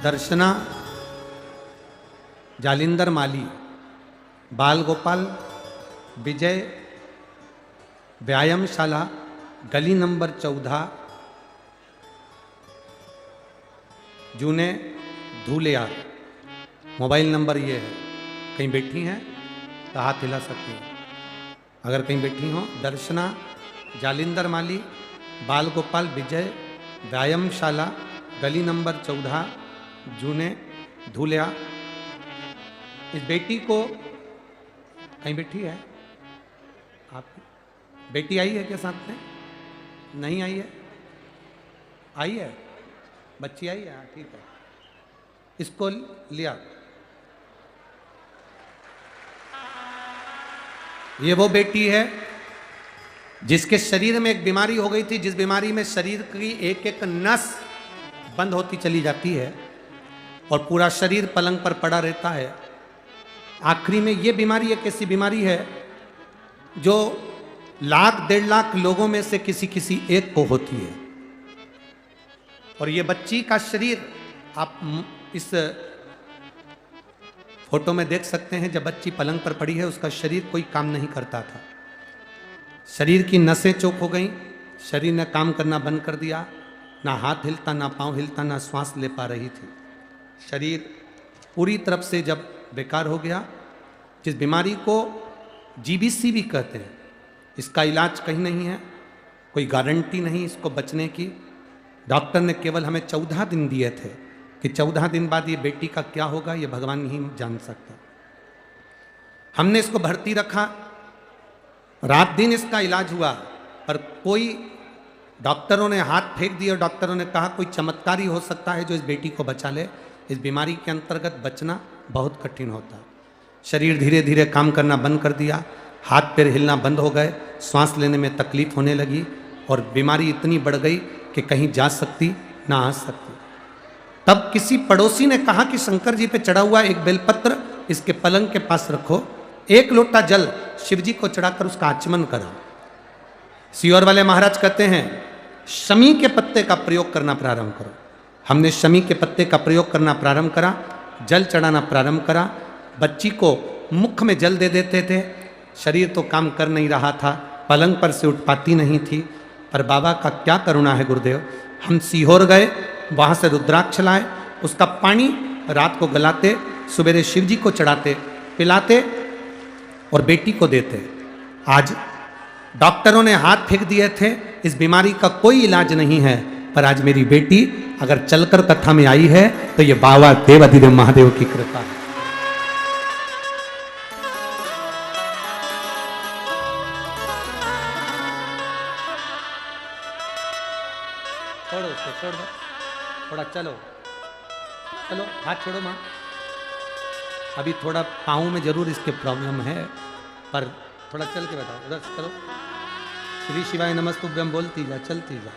दर्शना जालिंदर माली, बाल गोपाल विजय, व्यायामशाला गली नंबर 14, जूने धूलिया। मोबाइल नंबर ये है। कहीं बैठी हैं तो हाथ हिला सकती हैं अगर कहीं बैठी हो। दर्शना जालिंदर माली, बाल गोपाल विजय, व्यायामशाला गली नंबर 14, जूने धूलिया। इस बेटी को कहीं बैठी है आपकी बेटी आई है क्या साथ में? नहीं आई है? आई है बच्ची आई है? ठीक है, इसको लिया। ये वो बेटी है जिसके शरीर में एक बीमारी हो गई थी, जिस बीमारी में शरीर की एक एक नस बंद होती चली जाती है और पूरा शरीर पलंग पर पड़ा रहता है। आखिरी में ये बीमारी एक ऐसी बीमारी है जो 1,00,000 1,50,000 लोगों में से किसी एक को होती है। और ये बच्ची का शरीर आप इस फोटो में देख सकते हैं। जब बच्ची पलंग पर पड़ी है उसका शरीर कोई काम नहीं करता था। शरीर की नसें चौक हो गई, शरीर ने काम करना बंद कर दिया, ना हाथ हिलता, ना पांव हिलता, ना श्वास ले पा रही थी। शरीर पूरी तरफ से जब बेकार हो गया, जिस बीमारी को जीबीसी भी कहते हैं, इसका इलाज कहीं नहीं है, कोई गारंटी नहीं इसको बचने की। डॉक्टर ने केवल हमें 14 दिन दिए थे कि 14 दिन बाद ये बेटी का क्या होगा ये भगवान ही जान सकता। हमने इसको भर्ती रखा, रात दिन इसका इलाज हुआ, पर कोई डॉक्टरों ने हाथ फेंक दिया। डॉक्टरों ने कहा कोई चमत्कार ही हो सकता है जो इस बेटी को बचा ले। इस बीमारी के अंतर्गत बचना बहुत कठिन होता है। शरीर धीरे धीरे काम करना बंद कर दिया, हाथ पैर हिलना बंद हो गए, सांस लेने में तकलीफ होने लगी और बीमारी इतनी बढ़ गई कि कहीं जा सकती ना आ सकती। तब किसी पड़ोसी ने कहा कि शंकर जी पे चढ़ा हुआ एक बेलपत्र इसके पलंग के पास रखो, एक लोटा जल शिव जी को चढ़ाकर उसका आचमन करो। सियोर वाले महाराज कहते हैं शमी के पत्ते का प्रयोग करना प्रारंभ करो। हमने शमी के पत्ते का प्रयोग करना प्रारंभ करा, जल चढ़ाना प्रारंभ करा। बच्ची को मुख में जल दे देते थे, शरीर तो काम कर नहीं रहा था, पलंग पर से उठ पाती नहीं थी। पर बाबा का क्या करुणा है गुरुदेव, हम सीहोर गए, वहाँ से रुद्राक्ष लाए, उसका पानी रात को गलाते, सवेरे शिव जी को चढ़ाते, पिलाते और बेटी को देते। आज डॉक्टरों ने हाथ फेंक दिए थे, इस बीमारी का कोई इलाज नहीं है, पर आज मेरी बेटी अगर चलकर कथा में आई है तो ये बाबा देवाधिदेव महादेव की कृपा है। छोड़ो उसको, छोड़ दो थोड़ा, चलो चलो हाथ छोड़ो माँ। अभी थोड़ा पाँव में जरूर इसके प्रॉब्लम है, पर थोड़ा चल के बताओ, उधर चलो। श्री शिवाय नमस्तुभ्यम बोलती जा, चलती जा।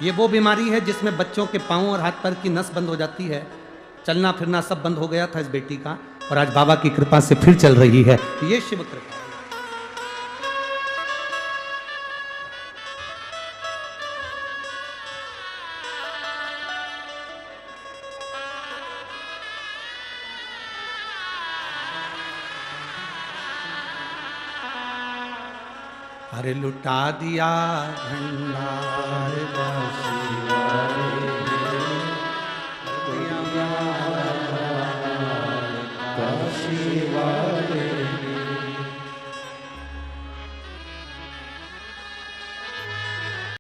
ये वो बीमारी है जिसमें बच्चों के पाँव और हाथ पैर की नस बंद हो जाती है, चलना फिरना सब बंद हो गया था इस बेटी का, और आज बाबा की कृपा से फिर चल रही है। ये शिव कृपा है। अरे लुटा दिया भंडार का शिवारे,